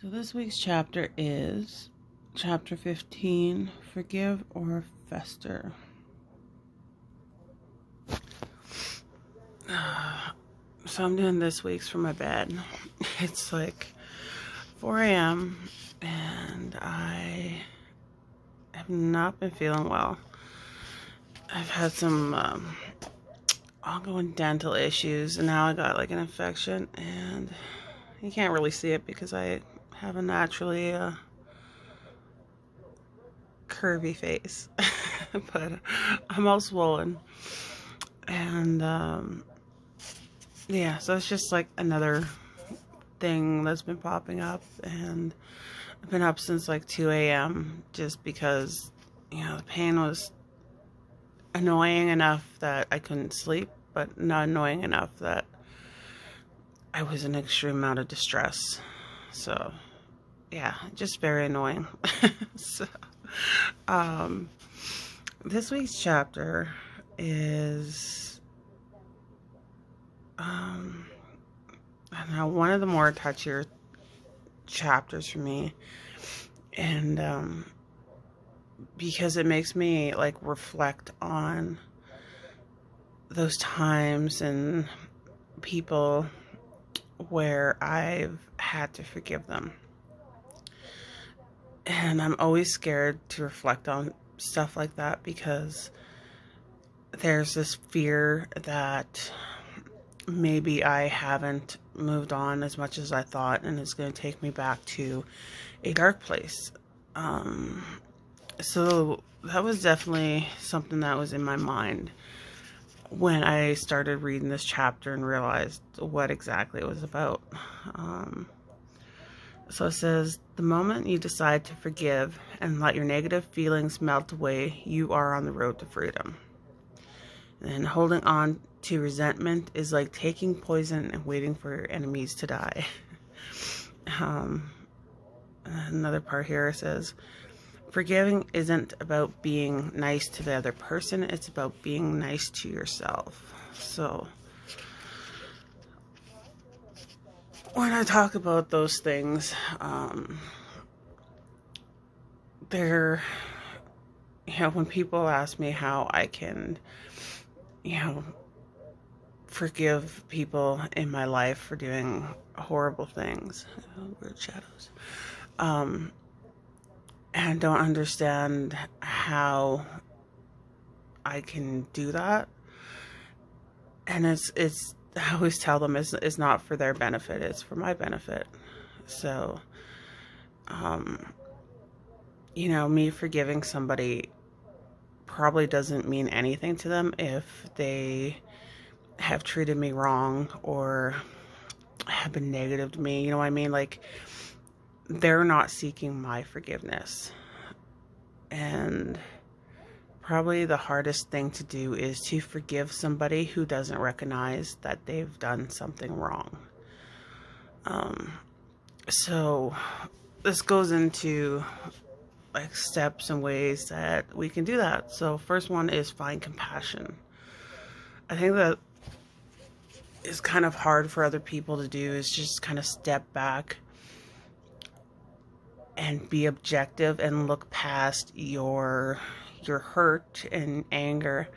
So this week's chapter is chapter 15, Forgive or Fester. So I'm doing this week's from my bed. It's like 4 a.m. and I have not been feeling well. I've had some ongoing dental issues, and now I got like an infection, and you can't really see it because I have a naturally curvy face. But I'm all swollen, and yeah, so it's just like another thing that's been popping up, and I've been up since like 2 a.m. just because, the pain was annoying enough that I couldn't sleep, but not annoying enough that I was in an extreme amount of distress. So, yeah, just very annoying. So, this week's chapter is, I don't know, one of the more touchier chapters for me. And, because it makes me like reflect on those times and people where I've had to forgive them. And I'm always scared to reflect on stuff like that because there's this fear that maybe I haven't moved on as much as I thought, and it's going to take me back to a dark place. So that was definitely something that was in my mind when I started reading this chapter and realized what exactly it was about. So it says, the moment you decide to forgive and let your negative feelings melt away, you are on the road to freedom. And holding on to resentment is like taking poison and waiting for your enemies to die. Another part here says, forgiving isn't about being nice to the other person, it's about being nice to yourself. So when I talk about those things, when people ask me how I can, forgive people in my life for doing horrible things, weird shadows, and don't understand how I can do that. And it's I always tell them it's not for their benefit, it's for my benefit. So, me forgiving somebody probably doesn't mean anything to them if they have treated me wrong or have been negative to me. You know what I mean? Like, they're not seeking my forgiveness. And probably the hardest thing to do is to forgive somebody who doesn't recognize that they've done something wrong. So this goes into like steps and ways that we can do that. So first one is find compassion. I think that is kind of hard for other people to do, is just kind of step back and be objective and look past your hurt and anger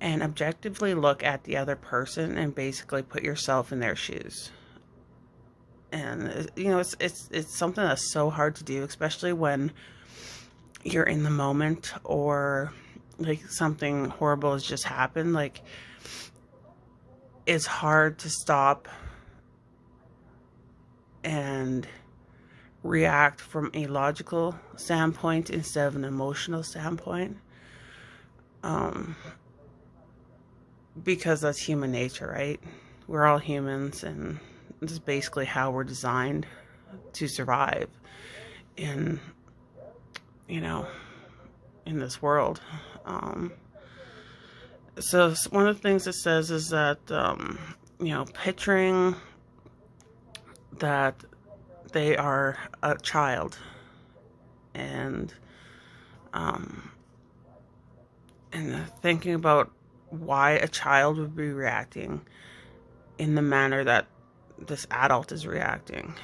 and objectively look at the other person and basically put yourself in their shoes. And it's something that's so hard to do, especially when you're in the moment or like something horrible has just happened. Like, it's hard to stop and react from a logical standpoint instead of an emotional standpoint, because that's human nature, right? We're all humans, and this is basically how we're designed to survive in this world. So one of the things it says is that picturing that they are a child, and thinking about why a child would be reacting in the manner that this adult is reacting.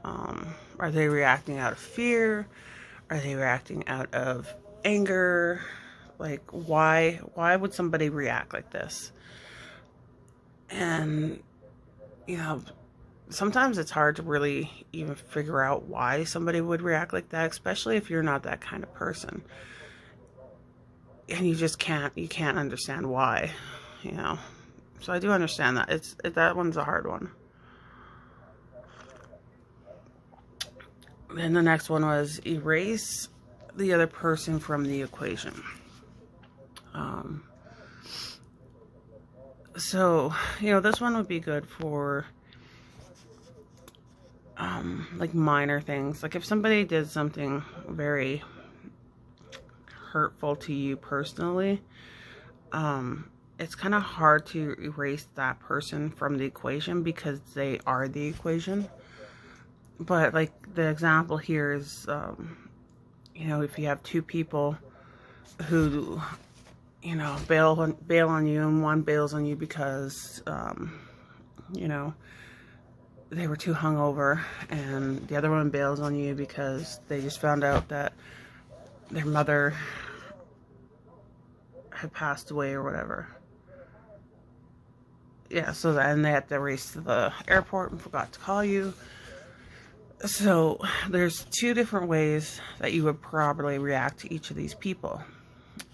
Are they reacting out of fear? Are they reacting out of anger? Like, why would somebody react like this? And, you know, sometimes it's hard to really even figure out why somebody would react like that, especially if you're not that kind of person. And you can't understand why, you know. So I do understand that. That one's a hard one. Then the next one was erase the other person from the equation. So, you know, this one would be good for like minor things. Like if somebody did something very hurtful to you personally, it's kind of hard to erase that person from the equation because they are the equation. But like the example here is, you know, if you have two people who, you know, bail on you, and one bails on you because, you know, they were too hungover, and the other one bails on you because they just found out that their mother had passed away or whatever. Yeah, so then they had to race to the airport and forgot to call you. So there's two different ways that you would probably react to each of these people.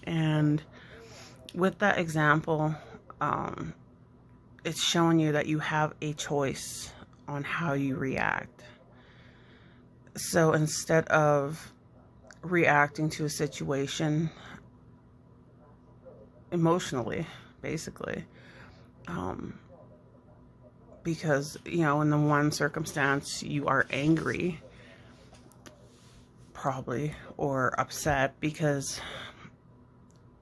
And with that example, it's showing you that you have a choice on how you react. So instead of reacting to a situation emotionally, basically, because, you know, in the one circumstance you are angry, probably, or upset because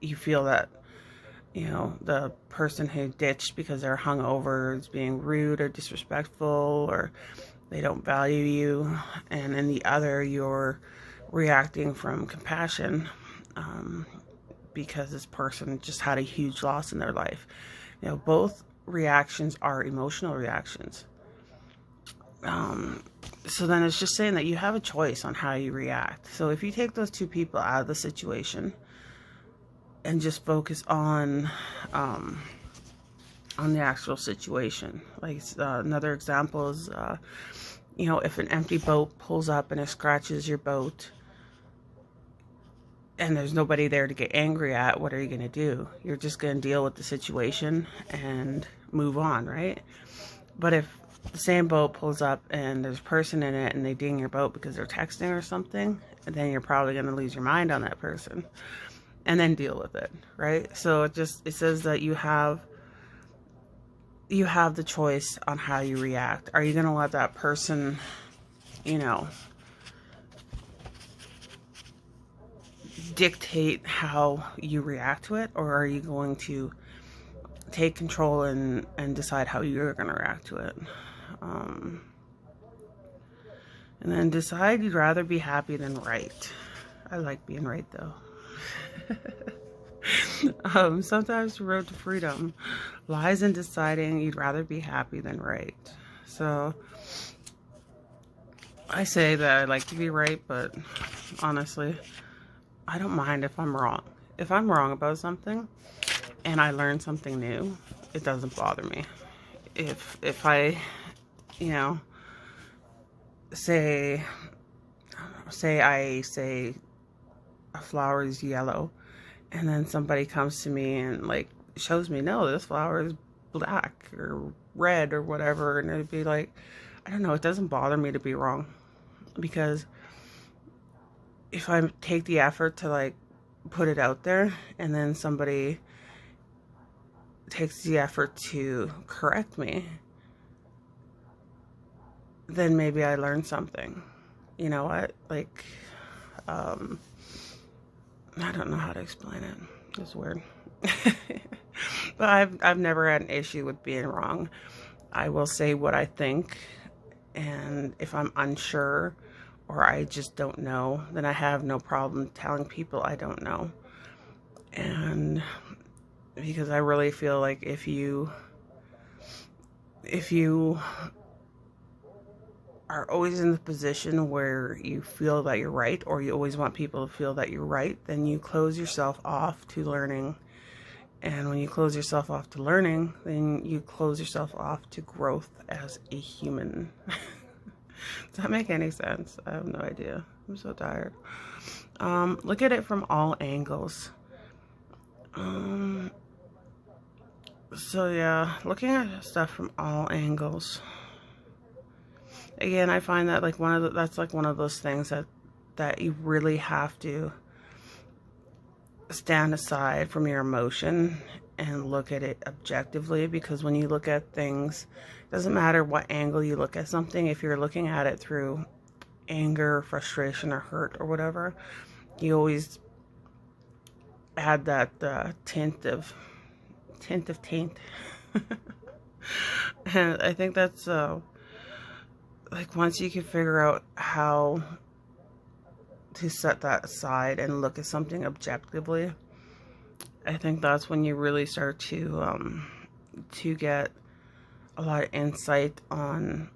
you feel that, you know, the person who ditched because they're hungover is being rude or disrespectful, or they don't value you. And in the other, you're reacting from compassion, because this person just had a huge loss in their life. You know, both reactions are emotional reactions. So then it's just saying that you have a choice on how you react. So if you take those two people out of the situation and just focus on the actual situation. Like another example is, you know, if an empty boat pulls up and it scratches your boat and there's nobody there to get angry at, what are you going to do? You're just going to deal with the situation and move on, right? But if the same boat pulls up and there's a person in it and they ding your boat because they're texting or something, then you're probably going to lose your mind on that person and then deal with it, right? So it says that you have the choice on how you react. Are you going to let that person, you know, dictate how you react to it, or are you going to take control and decide how you're going to react to it? And then decide you'd rather be happy than right. I like being right, though. Sometimes the road to freedom lies in deciding you'd rather be happy than right. So I say that I like to be right, but honestly, I don't mind if I'm wrong. If I'm wrong about something and I learn something new, it doesn't bother me. If I, you know, say I say a flower is yellow, and then somebody comes to me and like shows me, no, this flower is black or red or whatever, and it'd be like, I don't know, it doesn't bother me to be wrong, because if I take the effort to like put it out there and then somebody takes the effort to correct me, then maybe I learned something. You know what? Like, I don't know how to explain it. It's weird. But I've never had an issue with being wrong. I will say what I think, and if I'm unsure or I just don't know, then I have no problem telling people I don't know. And because I really feel like if you are always in the position where you feel that you're right, or you always want people to feel that you're right, then you close yourself off to learning. And when you close yourself off to learning, then you close yourself off to growth as a human. Does that make any sense? I have no idea. I'm so tired. Look at it from all angles. So yeah, looking at stuff from all angles. Again, I find that like that's like one of those things that you really have to stand aside from your emotion and look at it objectively, because when you look at things, it doesn't matter what angle you look at something. If you're looking at it through anger, frustration, or hurt, or whatever, you always add that tint of taint. And I think that's like once you can figure out how to set that aside and look at something objectively, I think that's when you really start to get a lot of insight on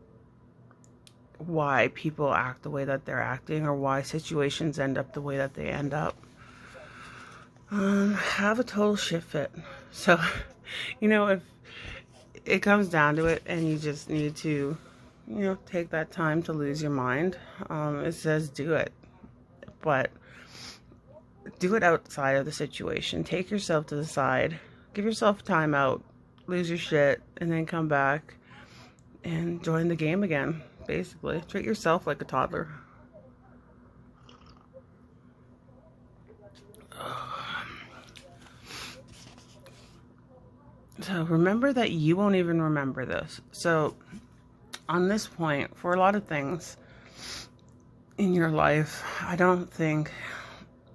why people act the way that they're acting, or why situations end up the way that they end up. Have a total shit fit. So, if it comes down to it and you just need to, take that time to lose your mind, it says do it. But do it outside of the situation. Take yourself to the side. Give yourself time out. Lose your shit. And then come back and join the game again. Basically. Treat yourself like a toddler. So remember that you won't even remember this. So on this point, for a lot of things in your life, I don't think,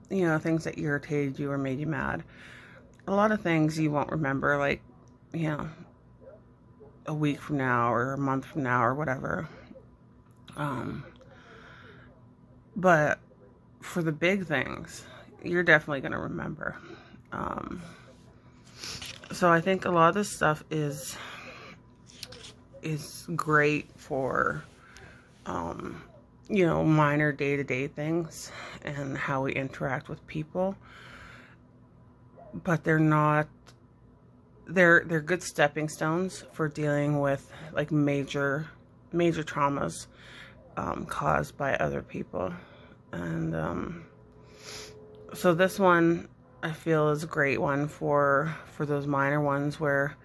things that irritated you or made you mad, a lot of things you won't remember, like, a week from now or a month from now or whatever. But for the big things, you're definitely going to remember. So I think a lot of this stuff is great for, minor day-to-day things and how we interact with people. But they're not, they're good stepping stones for dealing with like major traumas caused by other people. And so this one I feel is a great one for those minor ones, where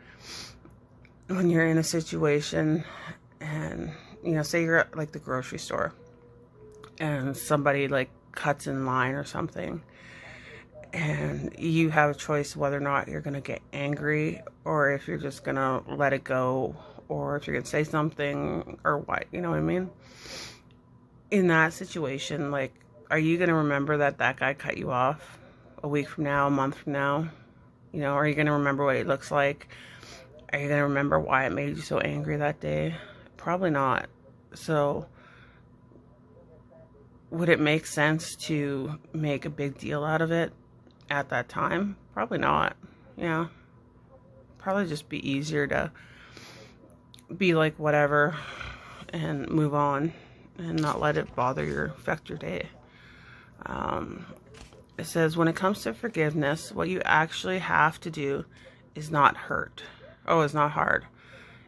when you're in a situation and, say you're at like the grocery store and somebody like cuts in line or something, and you have a choice whether or not you're going to get angry, or if you're just going to let it go, or if you're going to say something or what, you know what I mean? In that situation, like, are you going to remember that guy cut you off a week from now, a month from now? Are you going to remember what it looks like? Are you going to remember why it made you so angry that day? Probably not. So would it make sense to make a big deal out of it at that time? Probably not. Yeah. Probably just be easier to be like whatever and move on and not let it affect your day. It says, when it comes to forgiveness, what you actually have to do is not hurt. Oh, it's not hard.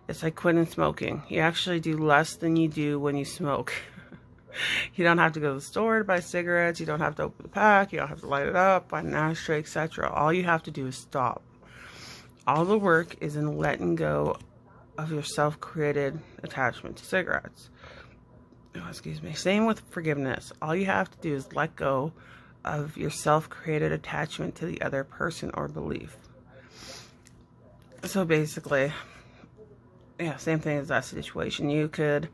It's like quitting smoking. You actually do less than you do when you smoke. You don't have to go to the store to buy cigarettes. You don't have to open the pack. You don't have to light it up, buy an ashtray, etc. All you have to do is stop. All the work is in letting go of your self-created attachment to cigarettes. Oh, excuse me. Same with forgiveness. All you have to do is let go of your self-created attachment to the other person or belief. So basically, yeah, same thing as that situation. You could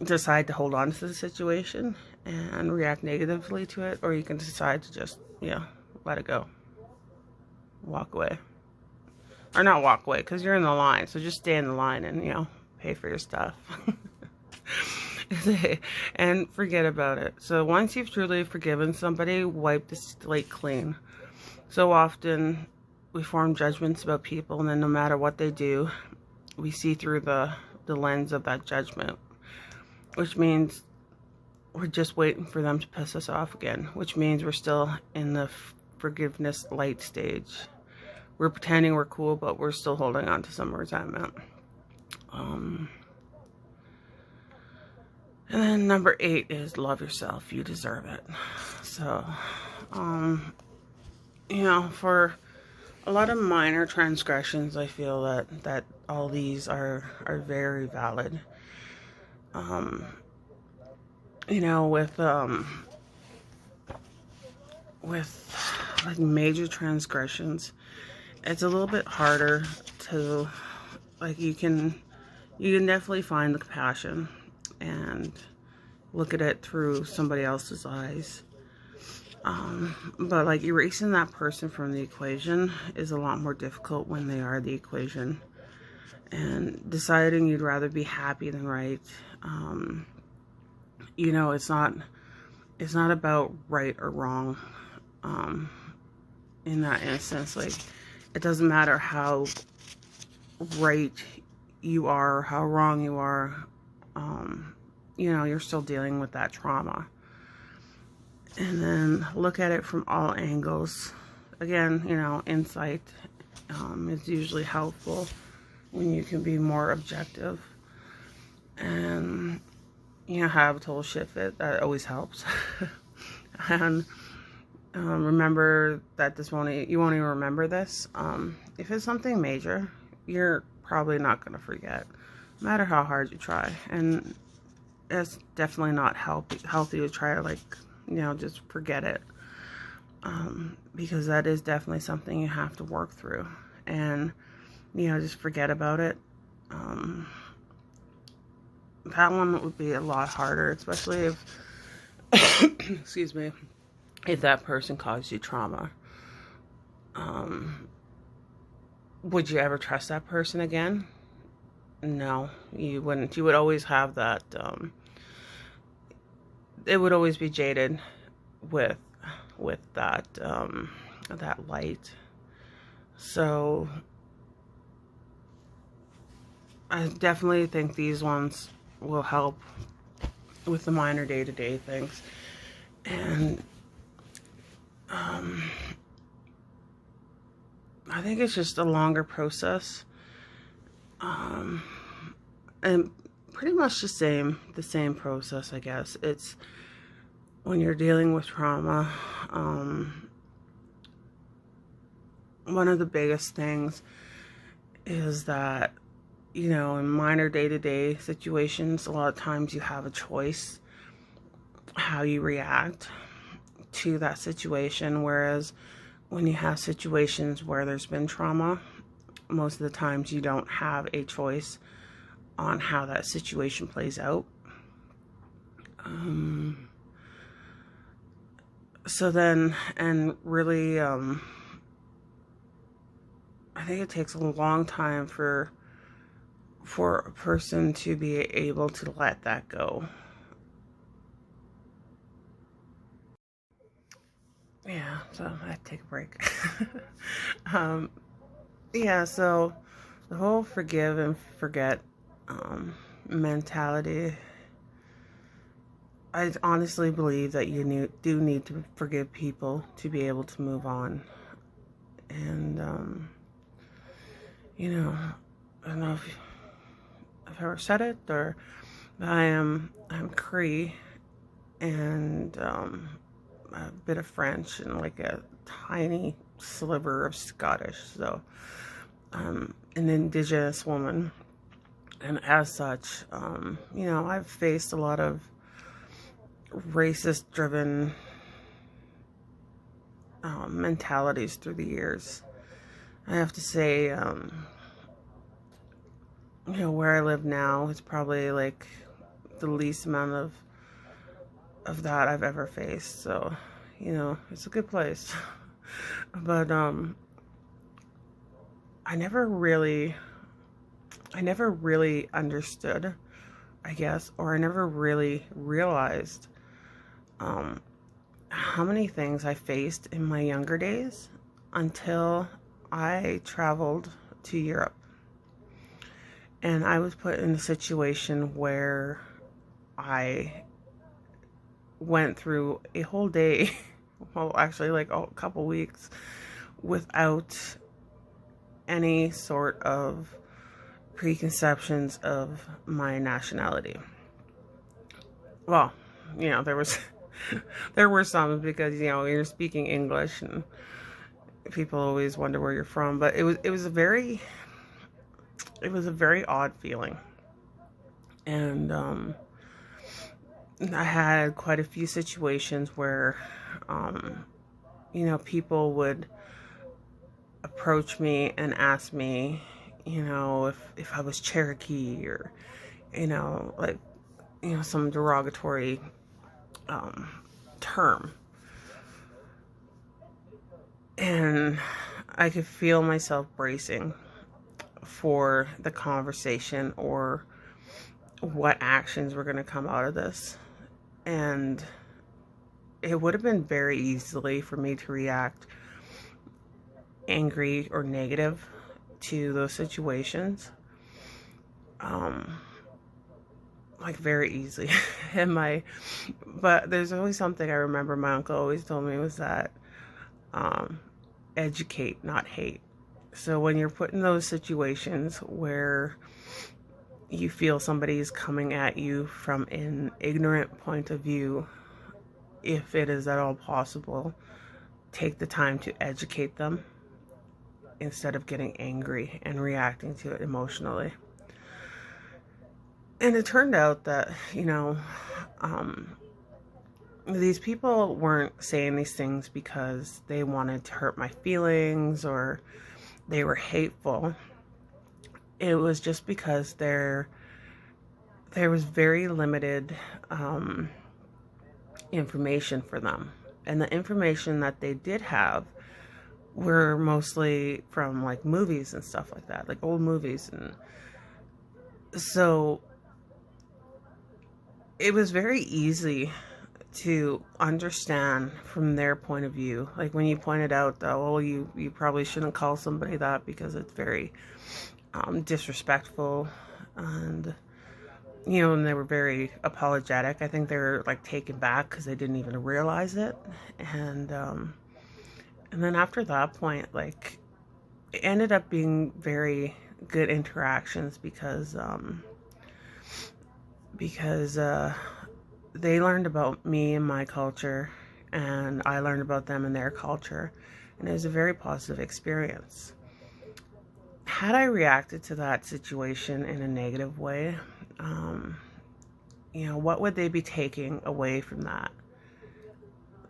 decide to hold on to the situation and react negatively to it, or you can decide to just, let it go. Walk away. Or not walk away, because you're in the line, so just stay in the line and, pay for your stuff. And forget about it. So once you've truly forgiven somebody, wipe the slate clean. So often we form judgments about people, and then no matter what they do, we see through the lens of that judgment. which means we're just waiting for them to piss us off again, which means we're still in the forgiveness light stage. We're pretending we're cool, but we're still holding on to some resentment. And then number 8 is love yourself. You deserve it. So, you know, for a lot of minor transgressions, I feel that all these are very valid. You know, with like major transgressions, it's a little bit harder to, like, you can definitely find the compassion and look at it through somebody else's eyes. But like erasing that person from the equation is a lot more difficult when they are the equation. And deciding you'd rather be happy than right. You know, it's not about right or wrong. In that instance, like, it doesn't matter how right you are, how wrong you are. You know, you're still dealing with that trauma. And then look at it from all angles. Again, you know, insight is usually helpful when you can be more objective. And, you know, have a total shit fit. That always helps. And remember that you won't even remember this. If it's something major, you're probably not going to forget, no matter how hard you try. And it's definitely not healthy to try to, like, you know, just forget it. Because that is definitely something you have to work through. And, you know, just forget about it. That one would be a lot harder, especially if, excuse me, if that person caused you trauma. Would you ever trust that person again? No, you wouldn't. You would always have that, it would always be jaded with that, that light. So I definitely think these ones will help with the minor day-to-day things. And I think it's just a longer process. And pretty much the same process, I guess. It's when you're dealing with trauma, one of the biggest things is that, you know, in minor day-to-day situations, a lot of times you have a choice how you react to that situation, whereas when you have situations where there's been trauma, most of the times you don't have a choice on how that situation plays out. So then, and really, I think it takes a long time for a person to be able to let that go. Yeah, so I have to take a break. Yeah, so the whole forgive and forget mentality, I honestly believe that you do need to forgive people to be able to move on. And, you know, I don't know if I've ever said it, or I'm Cree, and a bit of French, and like a tiny sliver of Scottish. So an Indigenous woman, and as such, you know, I've faced a lot of racist driven mentalities through the years. I have to say, you know, where I live now is probably like the least amount of that I've ever faced. So, you know, it's a good place. But I never really understood, I guess, or I never really realized how many things I faced in my younger days until I traveled to Europe. And I was put in a situation where I went through a whole day, well, actually, like a couple weeks, without any sort of preconceptions of my nationality. Well, there was there were some, because you're speaking English and people always wonder where you're from, but it was a very odd feeling. And I had quite a few situations where um, people would approach me and ask me, if I was Cherokee, or like some derogatory um, term. And I could feel myself bracing for the conversation, or what actions were going to come out of this. And it would have been very easily for me to react angry or negative to those situations. Like, very easily. But there's always something I remember my uncle always told me, was that um, educate, not hate. So when you're put in those situations where you feel somebody is coming at you from an ignorant point of view, if it is at all possible, take the time to educate them instead of getting angry and reacting to it emotionally. And it turned out that, these people weren't saying these things because they wanted to hurt my feelings or they were hateful. It was just because there was very limited information for them. And the information that they did have were mostly from like movies and stuff like that, like old movies. And so it was very easy to understand from their point of view. Like when you pointed out that, well, you probably shouldn't call somebody that because it's very disrespectful. And and they were very apologetic. I think they were like taken back because they didn't even realize it. And then after that point, like, it ended up being very good interactions, because they learned about me and my culture, and I learned about them and their culture, and it was a very positive experience. Had I reacted to that situation in a negative way, what would they be taking away from that?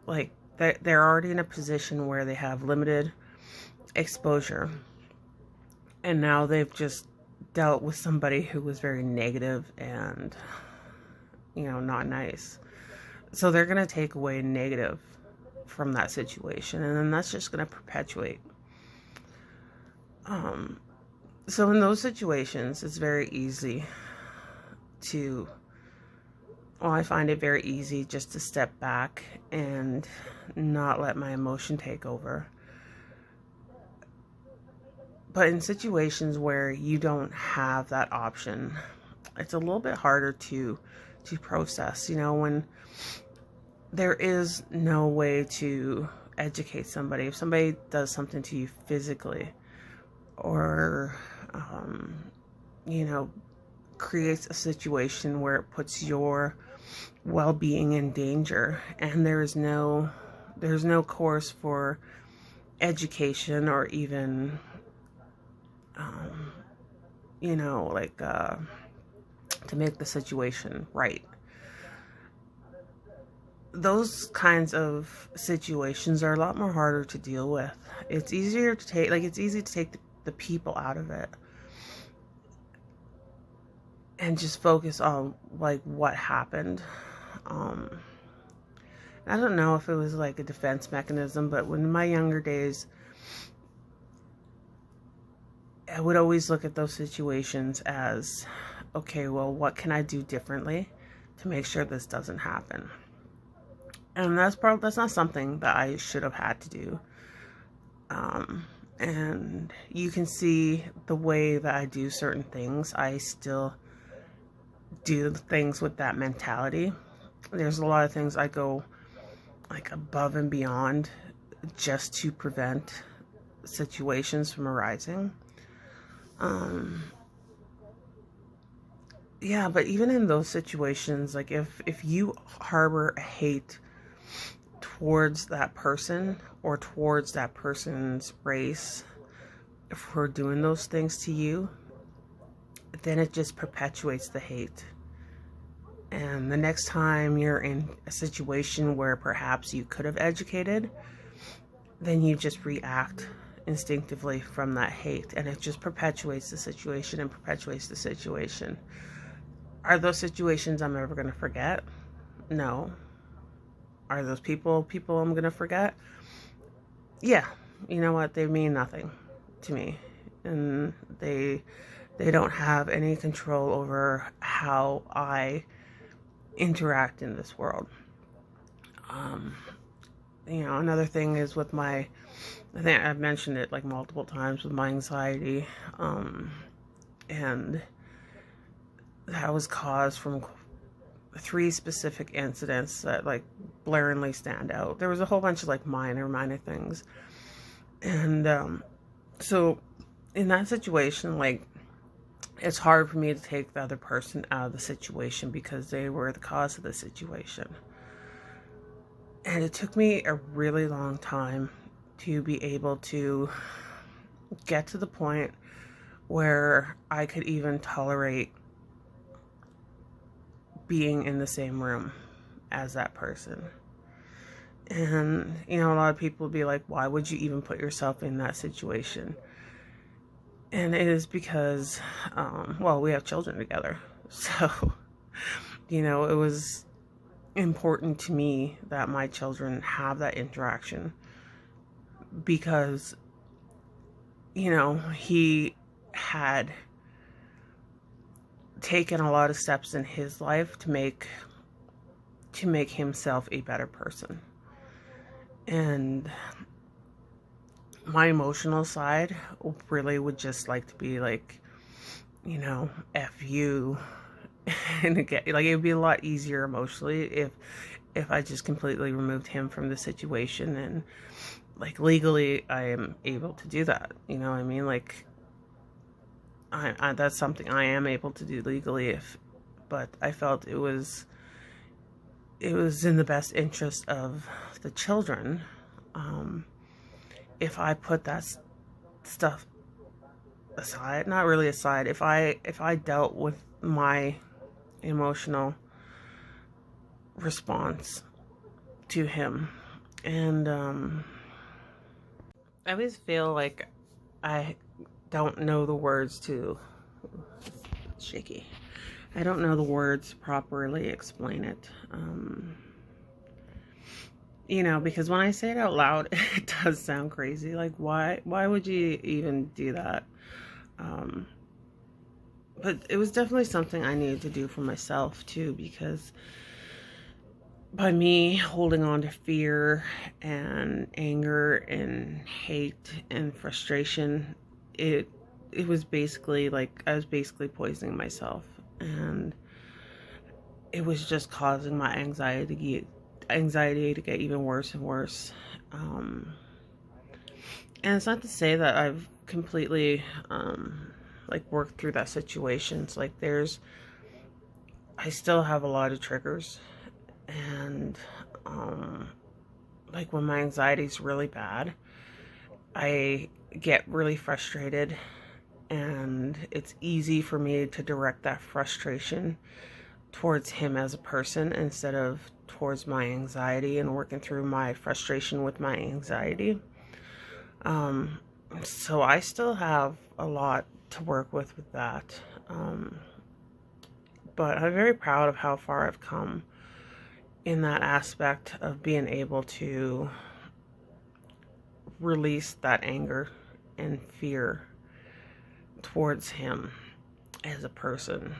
Like, they're already in a position where they have limited exposure, and now they've just dealt with somebody who was very negative and not nice. So they're going to take away negative from that situation, and then that's just going to perpetuate. So in those situations, it's very easy to, well, I find it very easy just to step back and not let my emotion take over. But in situations where you don't have that option, it's a little bit harder to process, when there is no way to educate somebody. If somebody does something to you physically, or creates a situation where it puts your well-being in danger, and there's no course for education, or even to make the situation right. Those kinds of situations are a lot more harder to deal with. It's easier to take, it's easy to take the people out of it and just focus on like what happened. I don't know if it was like a defense mechanism, but when in my younger days, I would always look at those situations as, okay, well, what can I do differently to make sure this doesn't happen? And that's not something that I should have had to do. And you can see the way that I do certain things, I still do things with that mentality. There's a lot of things I go like above and beyond just to prevent situations from arising. Um, yeah, but even in those situations, like if you harbor a hate towards that person or towards that person's race for doing those things to you, then it just perpetuates the hate. And the next time you're in a situation where perhaps you could have educated, then you just react instinctively from that hate, and it just perpetuates the situation and perpetuates the situation. Are those situations I'm ever going to forget? No. Are those people I'm going to forget? Yeah. You know what? They mean nothing to me. And they don't have any control over how I interact in this world. Um, another thing is with I think I've mentioned it like multiple times with my anxiety. And that was caused from 3 specific incidents that like blaringly stand out. There was a whole bunch of like minor things. And so in that situation, like, it's hard for me to take the other person out of the situation because they were the cause of the situation. And it took me a really long time to be able to get to the point where I could even tolerate being in the same room as that person. And, a lot of people would be like, why would you even put yourself in that situation? And it is because, we have children together. So, it was important to me that my children have that interaction because, he had taken a lot of steps in his life to make himself a better person. And my emotional side really would just like to be like, F you. And again, like, it would be a lot easier emotionally if I just completely removed him from the situation, and like legally I am able to do that. You know what I mean? Like, I that's something I am able to do legally, but I felt it was in the best interest of the children, if I put that stuff aside. Not really aside. If I dealt with my emotional response to him. And I always feel like I don't know the words to shaky. I don't know the words to properly explain it. Because when I say it out loud, it does sound crazy. Like, why would you even do that? But it was definitely something I needed to do for myself too, because by me holding on to fear and anger and hate and frustration, it was basically like I was basically poisoning myself, and it was just causing my anxiety to get even worse and worse. And it's not to say that I've completely like worked through that situations. Like, I still have a lot of triggers, and like when my anxiety is really bad, I get really frustrated, and it's easy for me to direct that frustration towards him as a person instead of towards my anxiety and working through my frustration with my anxiety. So I still have a lot to work with that. But I'm very proud of how far I've come in that aspect of being able to release that anger and fear towards him as a person.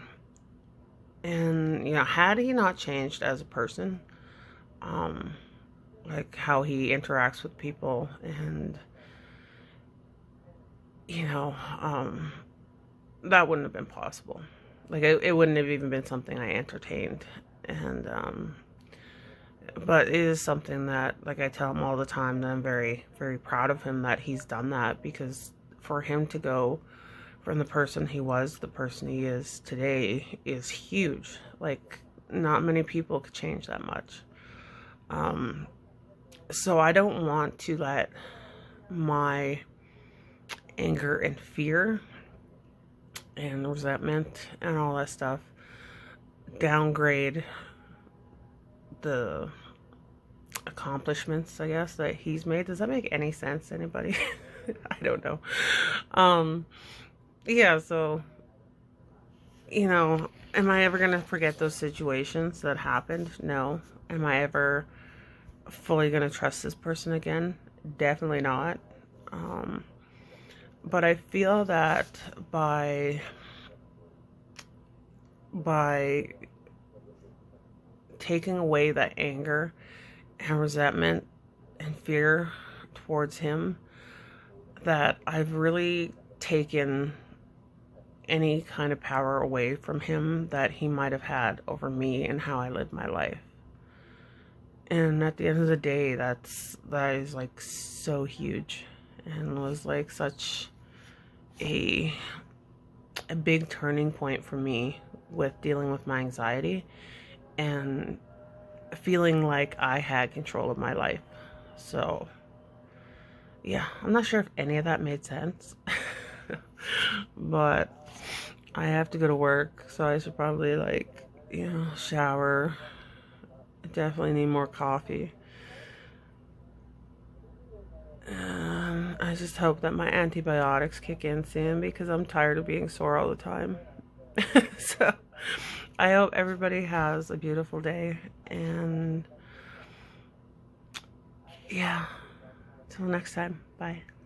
And, had he not changed as a person, like how he interacts with people, and, that wouldn't have been possible. Like, it wouldn't have even been something I entertained. And, but it is something that, like, I tell him all the time that I'm very, very proud of him that he's done that, because for him to go from the person he was, the person he is today, is huge. Like, not many people could change that much. So I don't want to let my anger and fear and resentment and all that stuff downgrade the accomplishments, I guess, that he's made. Does that make any sense to anybody? I don't know. Yeah, so, am I ever going to forget those situations that happened? No. Am I ever fully going to trust this person again? Definitely not. But I feel that by taking away that anger and resentment and fear towards him, that I've really taken any kind of power away from him that he might have had over me and how I live my life. And at the end of the day, that is like so huge, and was like such a big turning point for me with dealing with my anxiety and feeling like I had control of my life. So yeah, I'm not sure if any of that made sense. But I have to go to work, so I should probably, like, shower. I definitely need more coffee. I just hope that my antibiotics kick in soon, because I'm tired of being sore all the time. So I hope everybody has a beautiful day, and yeah, till next time, bye.